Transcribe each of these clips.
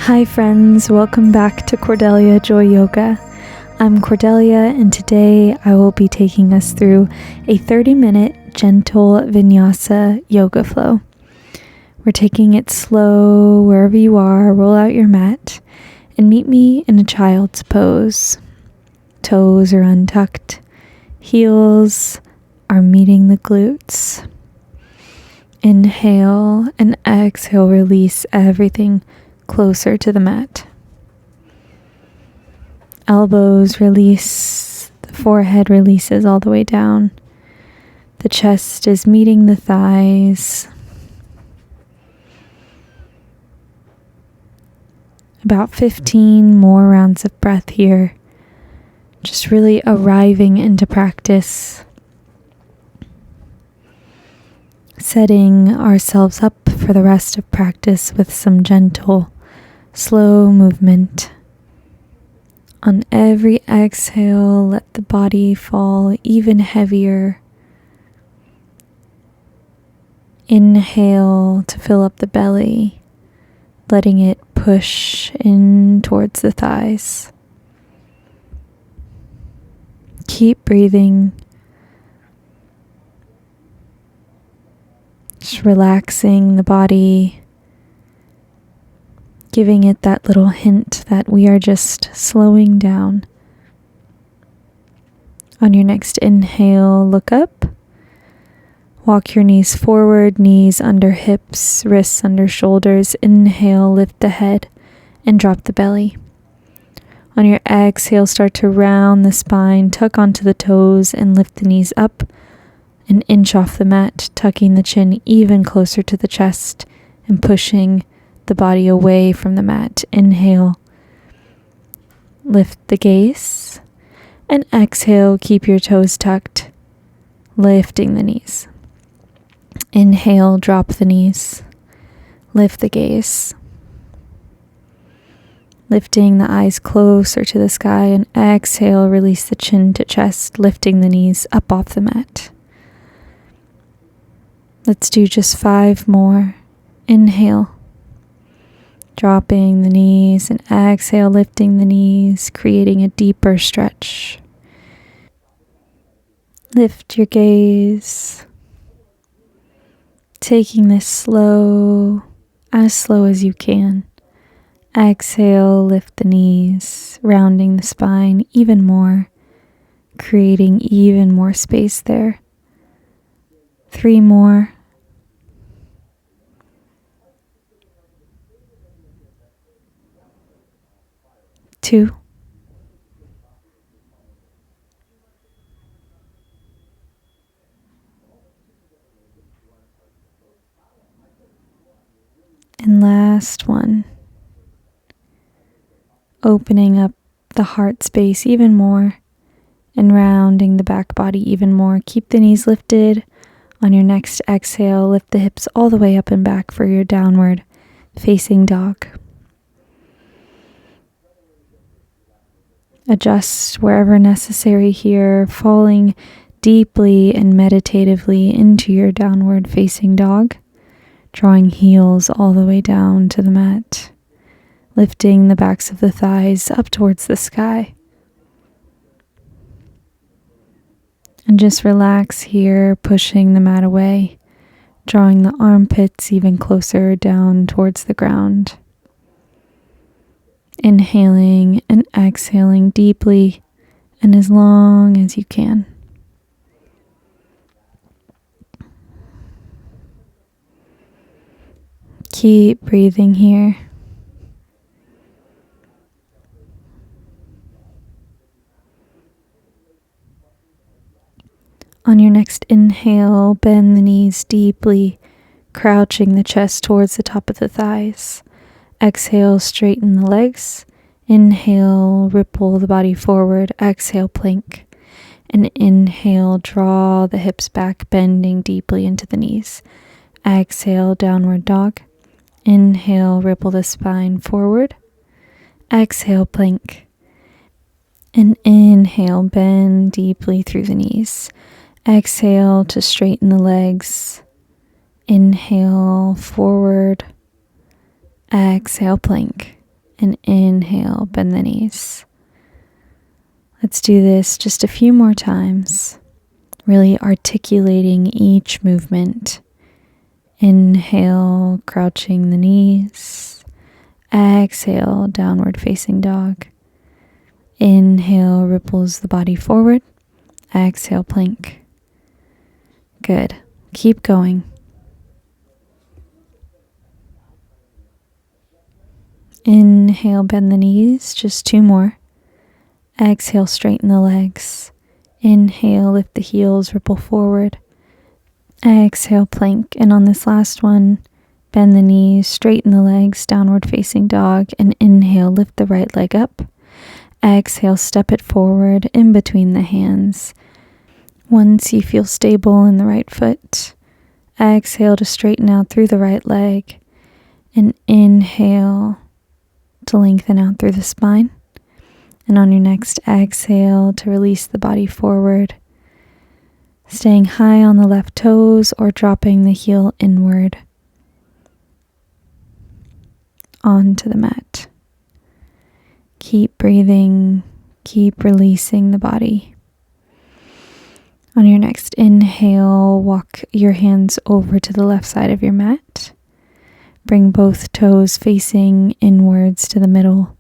Hi friends, welcome back to Cordelia Joy Yoga. I'm Cordelia and today I will be taking us through a 30-minute gentle Vinyasa Yoga Flow. We're taking it slow wherever you are. Roll out your mat and meet me in a child's pose. Toes are untucked, heels are meeting the glutes. Inhale and exhale, release everything closer to the mat. Elbows release, the forehead releases all the way down. The chest is meeting the thighs. About 15 more rounds of breath here. Just really arriving into practice. Setting ourselves up for the rest of practice with some gentle, slow movement. On every exhale, let the body fall even heavier. Inhale to fill up the belly, letting it push in towards the thighs. Keep breathing. Just relaxing the body, giving it that little hint that we are just slowing down. On your next inhale, look up. Walk your knees forward, knees under hips, wrists under shoulders. Inhale, lift the head and drop the belly. On your exhale, start to round the spine, tuck onto the toes and lift the knees up. An inch off the mat, tucking the chin even closer to the chest and pushing the body away from the mat. Inhale, lift the gaze, and exhale, keep your toes tucked, lifting the knees. Inhale, drop the knees, lift the gaze, lifting the eyes closer to the sky, and exhale, release the chin to chest, lifting the knees up off the mat. Let's do just 5 more. Inhale, dropping the knees, and exhale, lifting the knees, creating a deeper stretch. Lift your gaze, taking this slow, as slow as you can. Exhale, lift the knees, rounding the spine even more, creating even more space there. 3 more. 2. And last one. Opening up the heart space even more and rounding the back body even more. Keep the knees lifted. On your next exhale, lift the hips all the way up and back for your downward facing dog. Adjust wherever necessary here, falling deeply and meditatively into your downward facing dog, drawing heels all the way down to the mat, lifting the backs of the thighs up towards the sky. And just relax here, pushing the mat away, drawing the armpits even closer down towards the ground. Inhaling and exhaling deeply and as long as you can. Keep breathing here. On your next inhale, bend the knees deeply, crouching the chest towards the top of the thighs. Exhale, straighten the legs. Inhale, ripple the body forward. Exhale, plank. And inhale, draw the hips back, bending deeply into the knees. Exhale, downward dog. Inhale, ripple the spine forward. Exhale, plank. And inhale, bend deeply through the knees. Exhale to straighten the legs. Inhale, forward. Exhale, plank. And inhale, bend the knees. Let's do this just a few more times, really articulating each movement. Inhale, crouching the knees. Exhale, downward facing dog. Inhale, ripples the body forward. Exhale, plank. Good. Keep going. Inhale, bend the knees, just 2 more. Exhale, straighten the legs. Inhale, lift the heels, ripple forward. Exhale, plank. And on this last one, bend the knees, straighten the legs, downward facing dog. And inhale, lift the right leg up. Exhale, step it forward in between the hands. Once you feel stable in the right foot, exhale to straighten out through the right leg. And inhale to lengthen out through the spine. And on your next exhale to release the body forward, staying high on the left toes or dropping the heel inward onto the mat. Keep breathing, keep releasing the body. On your next inhale, walk your hands over to the left side of your mat. Bring both toes facing inwards to the middle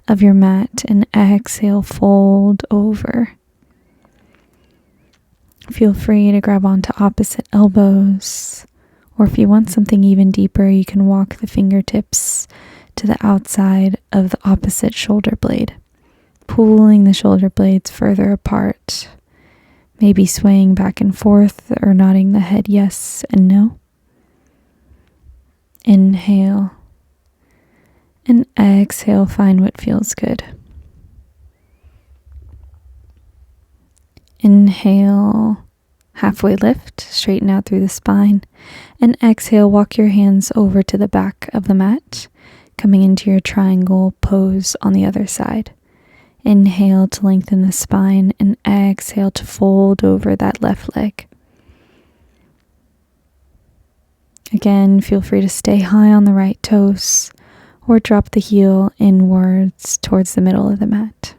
of your mat and exhale, fold over. Feel free to grab onto opposite elbows, or if you want something even deeper, you can walk the fingertips to the outside of the opposite shoulder blade, pulling the shoulder blades further apart, maybe swaying back and forth or nodding the head yes and no. Inhale and exhale, find what feels good. Inhale, halfway lift, straighten out through the spine, and exhale, walk your hands over to the back of the mat, coming into your triangle pose on the other side. Inhale to lengthen the spine and exhale to fold over that left leg. Again, feel free to stay high on the right toes or drop the heel inwards towards the middle of the mat.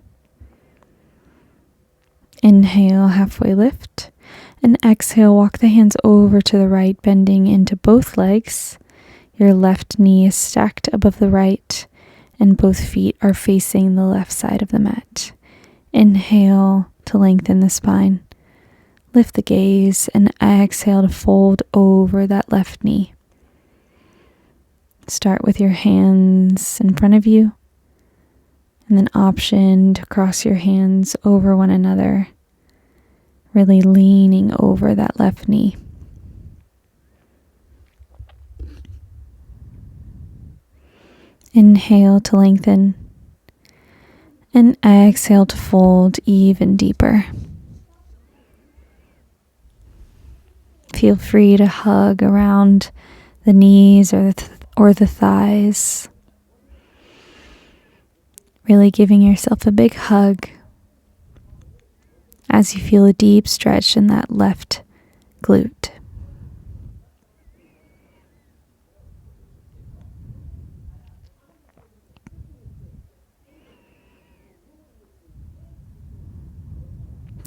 Inhale, halfway lift, and exhale, walk the hands over to the right, bending into both legs. Your left knee is stacked above the right, and both feet are facing the left side of the mat. Inhale to lengthen the spine. Lift the gaze and exhale to fold over that left knee. Start with your hands in front of you, and then option to cross your hands over one another, really leaning over that left knee. Inhale to lengthen, and exhale to fold even deeper. Feel free to hug around the knees or the thighs. Really giving yourself a big hug as you feel a deep stretch in that left glute.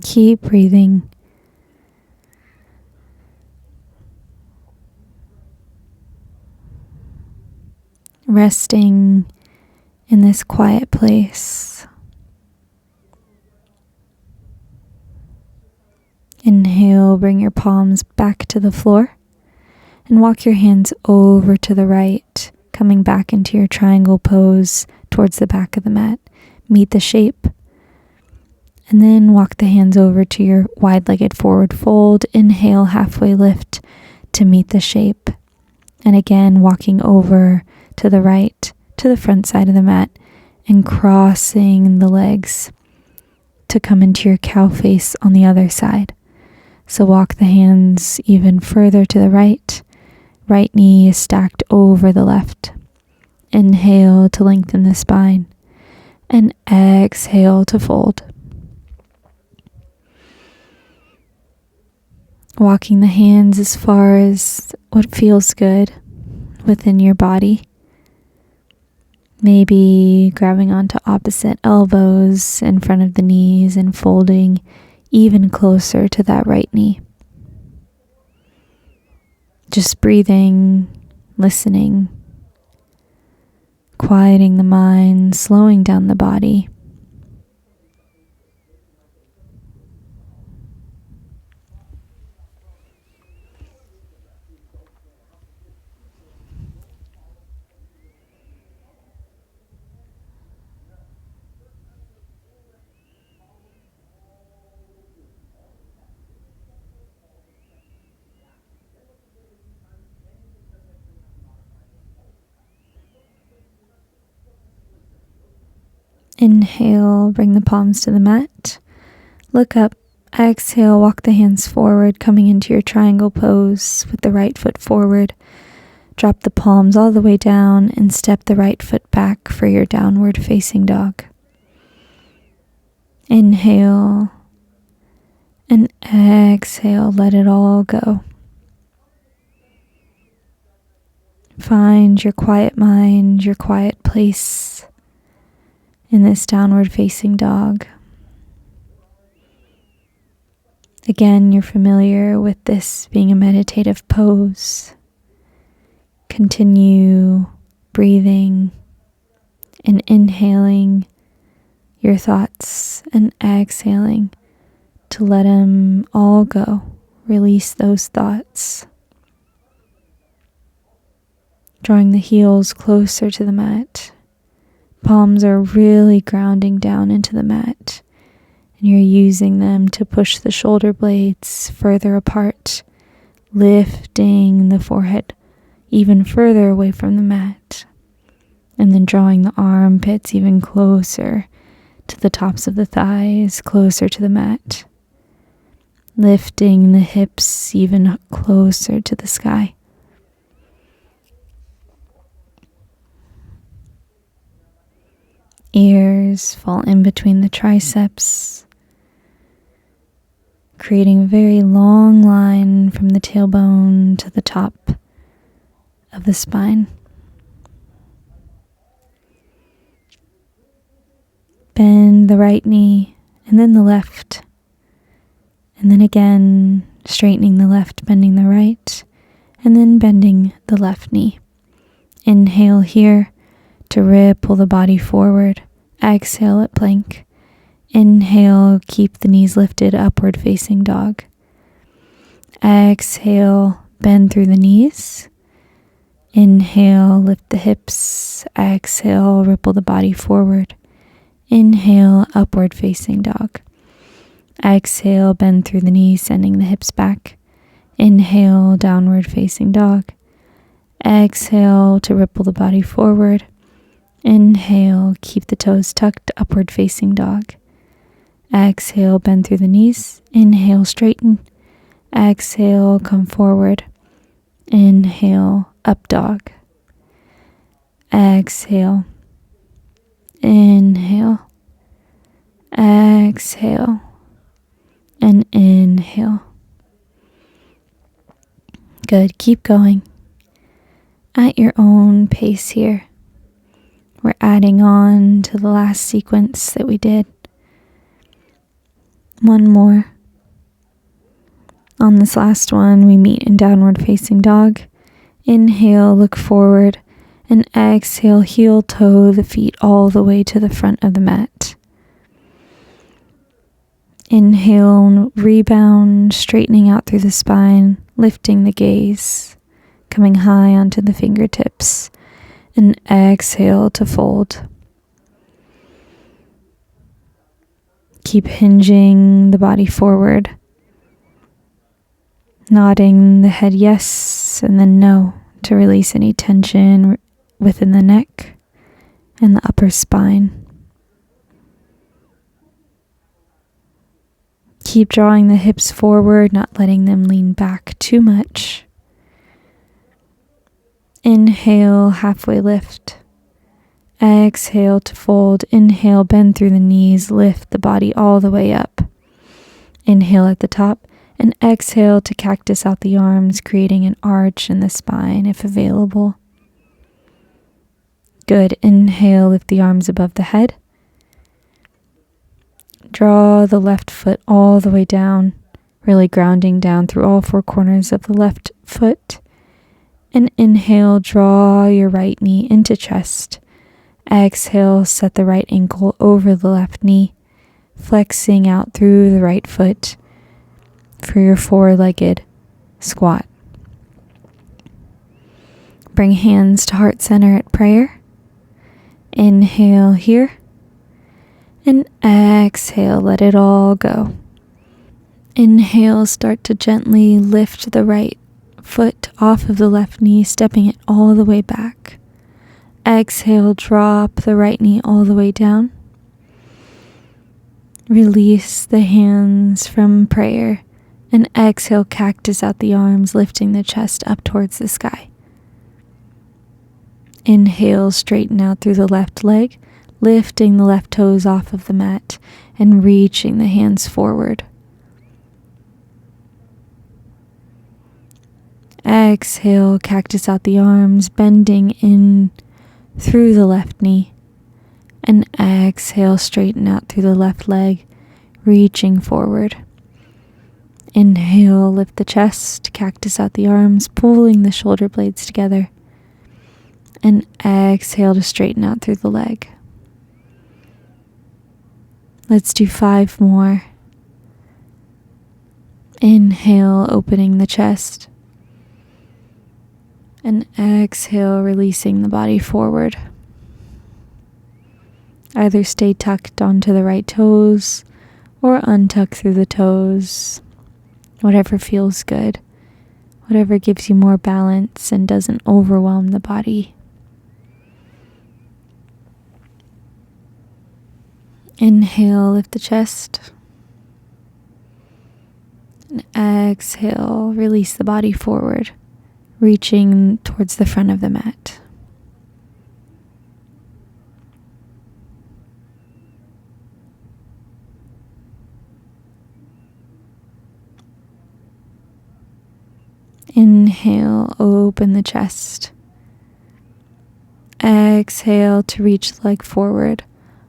Keep breathing. Resting in this quiet place. Inhale, bring your palms back to the floor and walk your hands over to the right, coming back into your triangle pose towards the back of the mat. Meet the shape. And then walk the hands over to your wide-legged forward fold. Inhale, halfway lift to meet the shape. And again, walking over to the right, to the front side of the mat, and crossing the legs to come into your cow face on the other side. So walk the hands even further to the right. Right knee is stacked over the left. Inhale to lengthen the spine, and exhale to fold. Walking the hands as far as what feels good within your body. Maybe grabbing onto opposite elbows in front of the knees and folding even closer to that right knee. Just breathing, listening, quieting the mind, slowing down the body. Inhale, bring the palms to the mat. Look up. Exhale, walk the hands forward, coming into your triangle pose with the right foot forward. Drop the palms all the way down and step the right foot back for your downward facing dog. Inhale and exhale, let it all go. Find your quiet mind, your quiet place in this downward facing dog. Again, you're familiar with this being a meditative pose. Continue breathing and inhaling your thoughts and exhaling to let them all go. Release those thoughts. Drawing the heels closer to the mat. Palms are really grounding down into the mat. And you're using them to push the shoulder blades further apart, lifting the forehead even further away from the mat, and then drawing the armpits even closer to the tops of the thighs, closer to the mat, lifting the hips even closer to the sky. Ears fall in between the triceps, creating a very long line from the tailbone to the top of the spine. Bend the right knee and then the left, and then again straightening the left, bending the right, and then bending the left knee. Inhale here to ripple the body forward. Exhale at plank. Inhale, keep the knees lifted, upward facing dog. Exhale, bend through the knees. Inhale, lift the hips. Exhale, ripple the body forward. Inhale, upward facing dog. Exhale, bend through the knees, sending the hips back. Inhale, downward facing dog. Exhale to ripple the body forward. Inhale, keep the toes tucked, upward facing dog. Exhale, bend through the knees. Inhale, straighten. Exhale, come forward. Inhale, up dog. Exhale. Inhale. Exhale. And inhale. Good, keep going. At your own pace here. We're adding on to the last sequence that we did. One more. On this last one, we meet in downward facing dog. Inhale, look forward, and exhale, heel toe the feet all the way to the front of the mat. Inhale, rebound, straightening out through the spine, lifting the gaze, coming high onto the fingertips, and exhale to fold. Keep hinging the body forward, nodding the head yes and then no to release any tension within the neck and the upper spine. Keep drawing the hips forward, not letting them lean back too much. Inhale, halfway lift. Exhale to fold. Inhale, bend through the knees, lift the body all the way up. Inhale at the top, and exhale to cactus out the arms, creating an arch in the spine if available. Good. Inhale, lift the arms above the head. Draw the left foot all the way down, really grounding down through all four corners of the left foot. And inhale, draw your right knee into chest. Exhale, set the right ankle over the left knee, flexing out through the right foot for your four-legged squat. Bring hands to heart center at prayer. Inhale here. And exhale, let it all go. Inhale, start to gently lift the right foot off of the left knee, stepping it all the way back. Exhale, drop the right knee all the way down. Release the hands from prayer. And exhale, cactus out the arms, lifting the chest up towards the sky. Inhale, straighten out through the left leg, lifting the left toes off of the mat and reaching the hands forward. Exhale, cactus out the arms, bending in through the left knee. And exhale, straighten out through the left leg, reaching forward. Inhale, lift the chest, cactus out the arms, pulling the shoulder blades together. And exhale to straighten out through the leg. Let's do 5 more. Inhale, opening the chest. And exhale, releasing the body forward. Either stay tucked onto the right toes or untuck through the toes. Whatever feels good. Whatever gives you more balance and doesn't overwhelm the body. Inhale, lift the chest. And exhale, release the body forward, reaching towards the front of the mat. Inhale, open the chest. Exhale to reach the leg forward.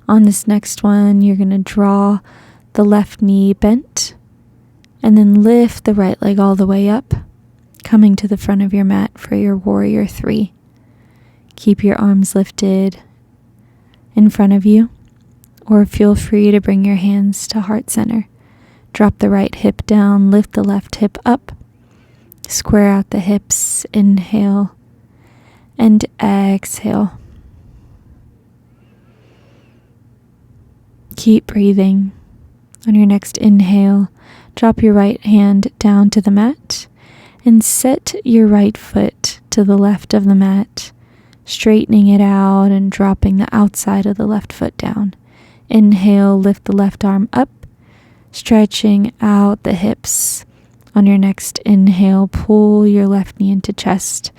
On this next one, you're going to draw the left knee bent and then lift the right leg all the way up, coming to the front of your mat for your warrior 3. Keep your arms lifted in front of you, or feel free to bring your hands to heart center. Drop the right hip down, lift the left hip up, square out the hips, inhale, and exhale. Keep breathing. On your next inhale, drop your right hand down to the mat and set your right foot to the left of the mat, straightening it out and dropping the outside of the left foot down. Inhale, lift the left arm up, stretching out the hips. On your next inhale, pull your left knee into chest,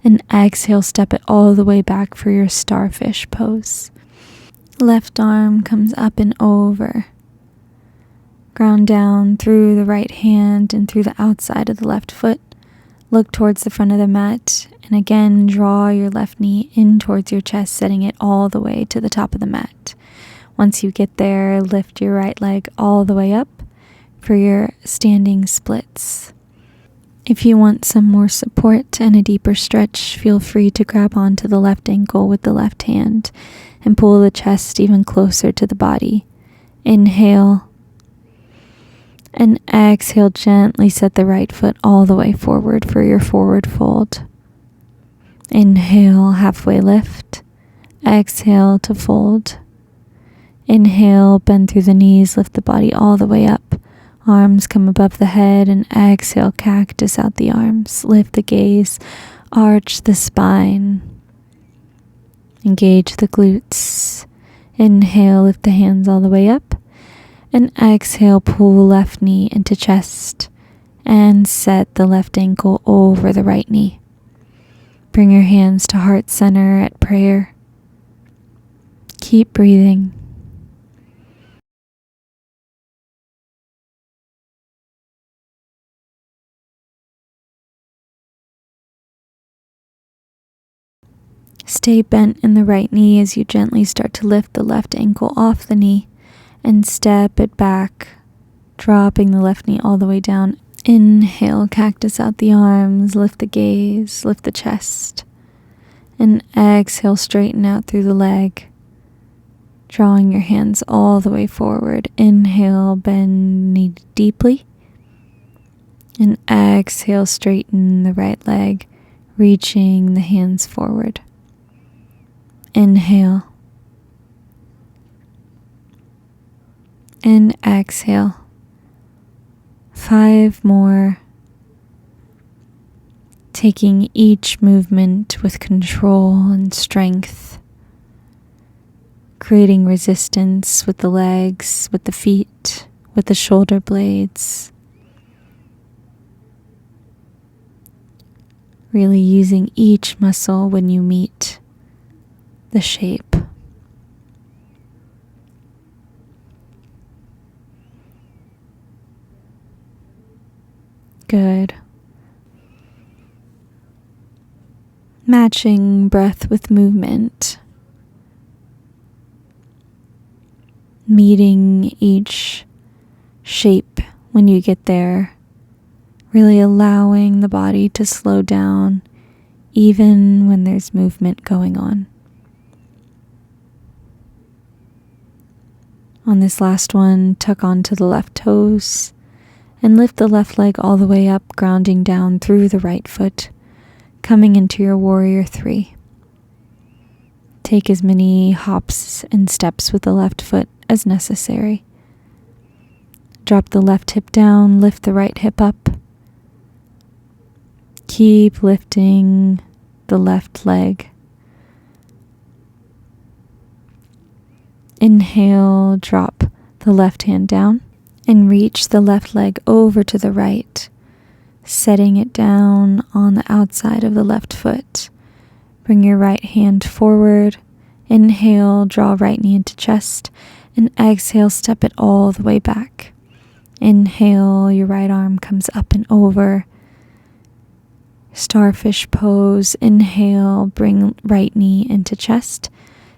and exhale, step it all the way back for your starfish pose. Left arm comes up and over. Ground down through the right hand and through the outside of the left foot. Look towards the front of the mat, and again, draw your left knee in towards your chest, setting it all the way to the top of the mat. Once you get there, lift your right leg all the way up for your standing splits. If you want some more support and a deeper stretch, feel free to grab onto the left ankle with the left hand and pull the chest even closer to the body. Inhale, and exhale, gently set the right foot all the way forward for your forward fold. Inhale, halfway lift. Exhale to fold. Inhale, bend through the knees, lift the body all the way up. Arms come above the head, and exhale, cactus out the arms. Lift the gaze, arch the spine. Engage the glutes. Inhale, lift the hands all the way up. And exhale, pull left knee into chest. And set the left ankle over the right knee. Bring your hands to heart center at prayer. Keep breathing. Stay bent in the right knee as you gently start to lift the left ankle off the knee and step it back, dropping the left knee all the way down. Inhale, cactus out the arms, lift the gaze, lift the chest. And exhale, straighten out through the leg, drawing your hands all the way forward. Inhale, bend knee deeply. And exhale, straighten the right leg, reaching the hands forward. Inhale. And exhale. 5 more. Taking each movement with control and strength. Creating resistance with the legs, with the feet, with the shoulder blades. Really using each muscle when you meet the shape. Good. Matching breath with movement. Meeting each shape when you get there. Really allowing the body to slow down even when there's movement going on. On this last one, tuck onto the left toes and lift the left leg all the way up, grounding down through the right foot, coming into your warrior 3. Take as many hops and steps with the left foot as necessary. Drop the left hip down, lift the right hip up. Keep lifting the left leg. Inhale, drop the left hand down and reach the left leg over to the right, setting it down on the outside of the left foot. Bring your right hand forward. Inhale, draw right knee into chest, and exhale, step it all the way back. Inhale, your right arm comes up and over. Starfish pose. Inhale, bring right knee into chest.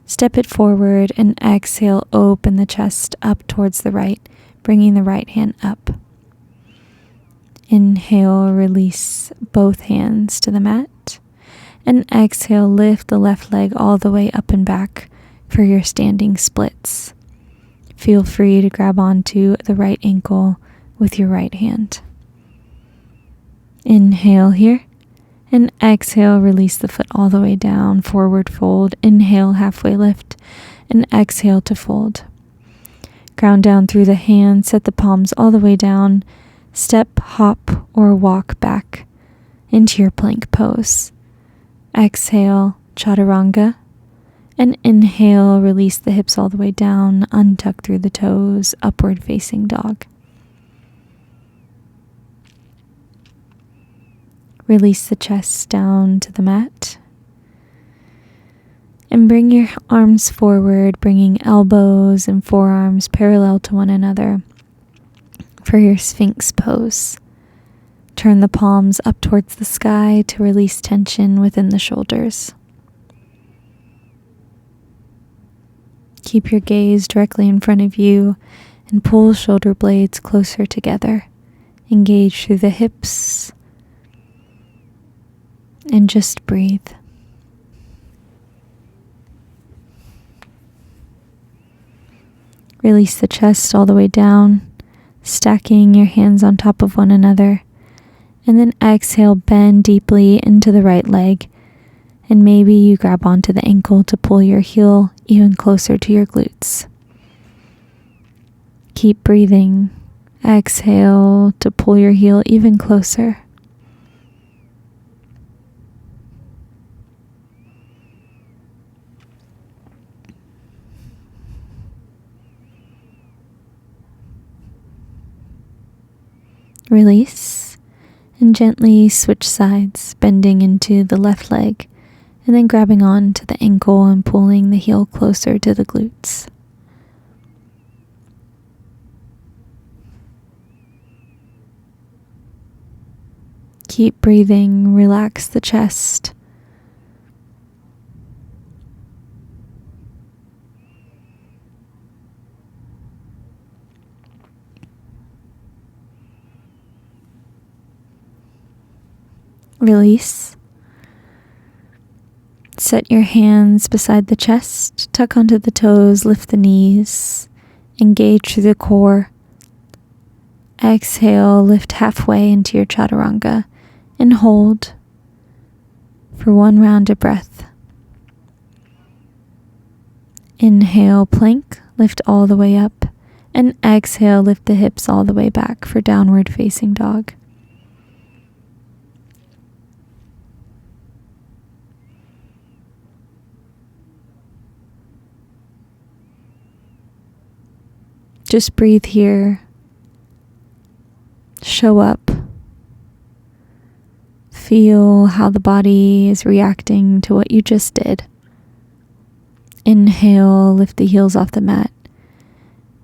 Step it forward and exhale, open the chest up towards the right, bringing the right hand up. Inhale, release both hands to the mat. And exhale, lift the left leg all the way up and back for your standing splits. Feel free to grab onto the right ankle with your right hand. Inhale here. And exhale, release the foot all the way down, forward fold. Inhale, halfway lift, and exhale to fold. Ground down through the hands, set the palms all the way down. Step, hop, or walk back into your plank pose. Exhale, chaturanga. And inhale, release the hips all the way down, untuck through the toes, upward facing dog. Release the chest down to the mat. And bring your arms forward, bringing elbows and forearms parallel to one another for your Sphinx pose. Turn the palms up towards the sky to release tension within the shoulders. Keep your gaze directly in front of you and pull shoulder blades closer together. Engage through the hips. And just breathe. Release the chest all the way down, stacking your hands on top of one another. And then exhale, bend deeply into the right leg. And maybe you grab onto the ankle to pull your heel even closer to your glutes. Keep breathing. Exhale to pull your heel even closer. Release and gently switch sides, bending into the left leg and then grabbing on to the ankle and pulling the heel closer to the glutes. Keep breathing, relax the chest. Release. Set your hands beside the chest, tuck onto the toes, lift the knees, engage through the core. Exhale, lift halfway into your chaturanga and hold for one round of breath. Inhale, plank, lift all the way up, and exhale, lift the hips all the way back for downward facing dog. Just breathe here. Show up. Feel how the body is reacting to what you just did. Inhale, lift the heels off the mat.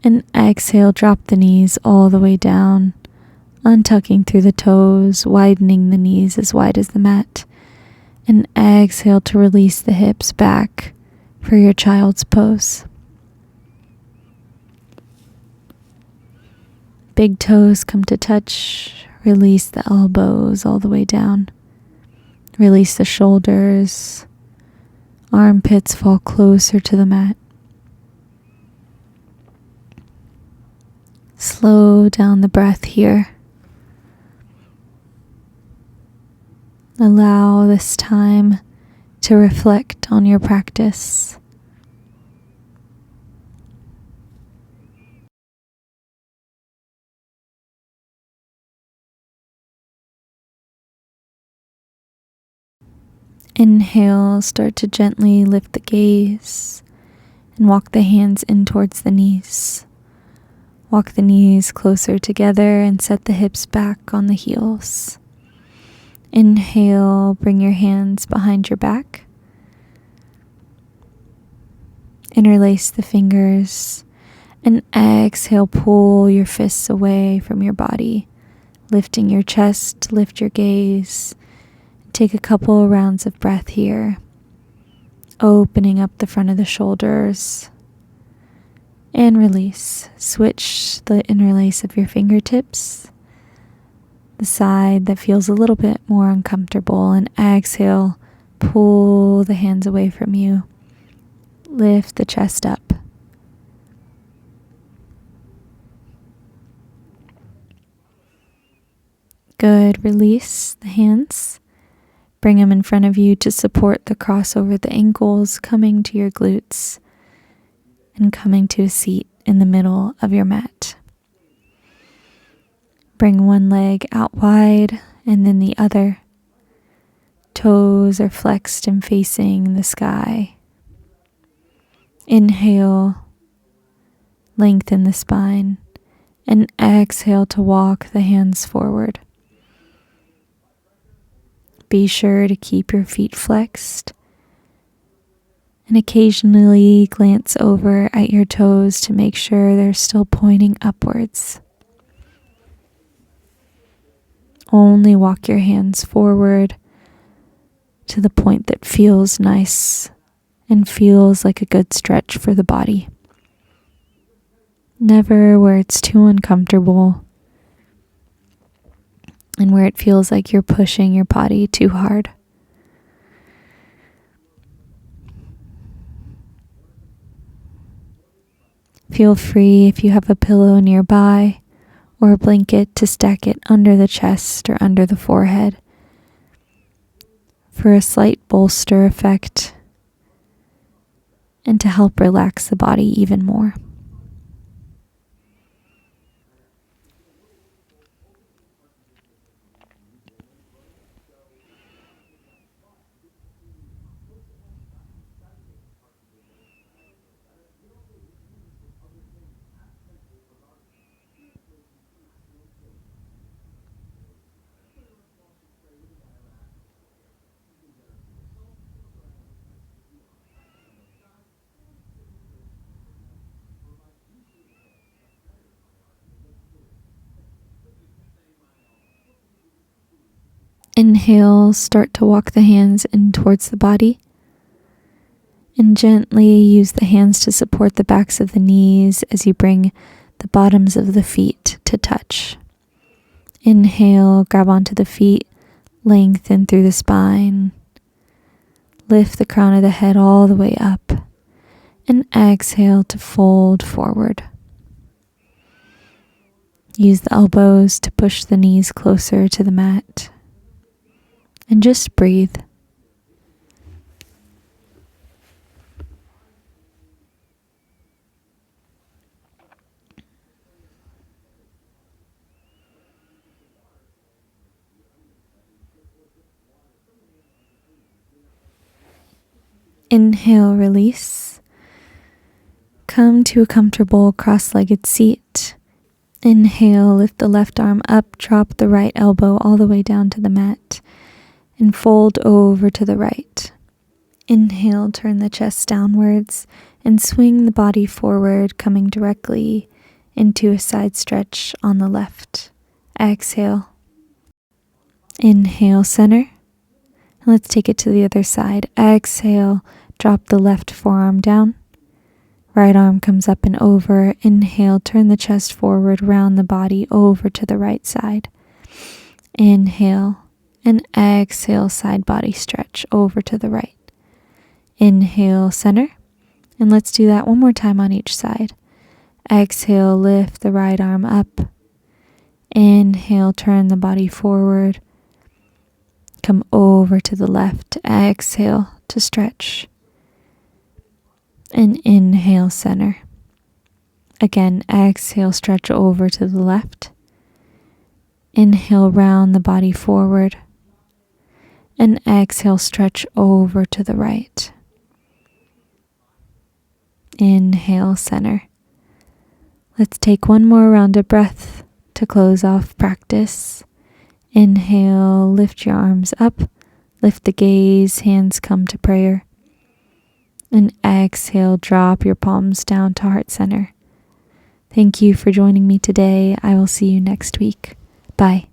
And exhale, drop the knees all the way down, untucking through the toes, widening the knees as wide as the mat. And exhale to release the hips back for your child's pose. Big toes come to touch. Release the elbows all the way down. Release the shoulders. Armpits fall closer to the mat. Slow down the breath here. Allow this time to reflect on your practice. Inhale, start to gently lift the gaze and walk the hands in towards the knees. Walk the knees closer together and set the hips back on the heels. Inhale, bring your hands behind your back. Interlace the fingers and exhale, pull your fists away from your body, lifting your chest, lift your gaze. Take a couple rounds of breath here, opening up the front of the shoulders, and release. Switch the interlace of your fingertips, the side that feels a little bit more uncomfortable, and exhale, pull the hands away from you. Lift the chest up. Good. Release the hands. Bring them in front of you to support the cross over the ankles, coming to your glutes and coming to a seat in the middle of your mat. Bring one leg out wide and then the other. Toes are flexed and facing the sky. Inhale, lengthen the spine, and exhale to walk the hands forward. Be sure to keep your feet flexed and occasionally glance over at your toes to make sure they're still pointing upwards. Only walk your hands forward to the point that feels nice and feels like a good stretch for the body. Never where it's too uncomfortable and where it feels like you're pushing your body too hard. Feel free, if you have a pillow nearby or a blanket, to stack it under the chest or under the forehead for a slight bolster effect and to help relax the body even more. Inhale, start to walk the hands in towards the body and gently use the hands to support the backs of the knees as you bring the bottoms of the feet to touch. Inhale, grab onto the feet, Lengthen through the spine. Lift the crown of the head all the way up. And exhale to fold forward. Use the elbows to push the knees closer to the mat. And just breathe. Inhale, release. Come to a comfortable cross-legged seat. Inhale, lift the left arm up, drop the right elbow all the way down to the mat, and fold over to the right. Inhale, turn the chest downwards, and swing the body forward, coming directly into a side stretch on the left. Exhale. Inhale, center. And let's take it to the other side. Exhale, drop the left forearm down. Right arm comes up and over. Inhale, turn the chest forward, round the body over to the right side. Inhale and exhale, side body stretch over to the right. Inhale, center. And let's do that one more time on each side. Exhale, lift the right arm up. Inhale, turn the body forward. Come over to the left. Exhale to stretch. And inhale, center. Again, exhale, stretch over to the left. Inhale, round the body forward. And exhale, stretch over to the right. Inhale, center. Let's take one more round of breath to close off practice. Inhale, lift your arms up. Lift the gaze, hands come to prayer. And exhale, drop your palms down to heart center. Thank you for joining me today. I will see you next week. Bye.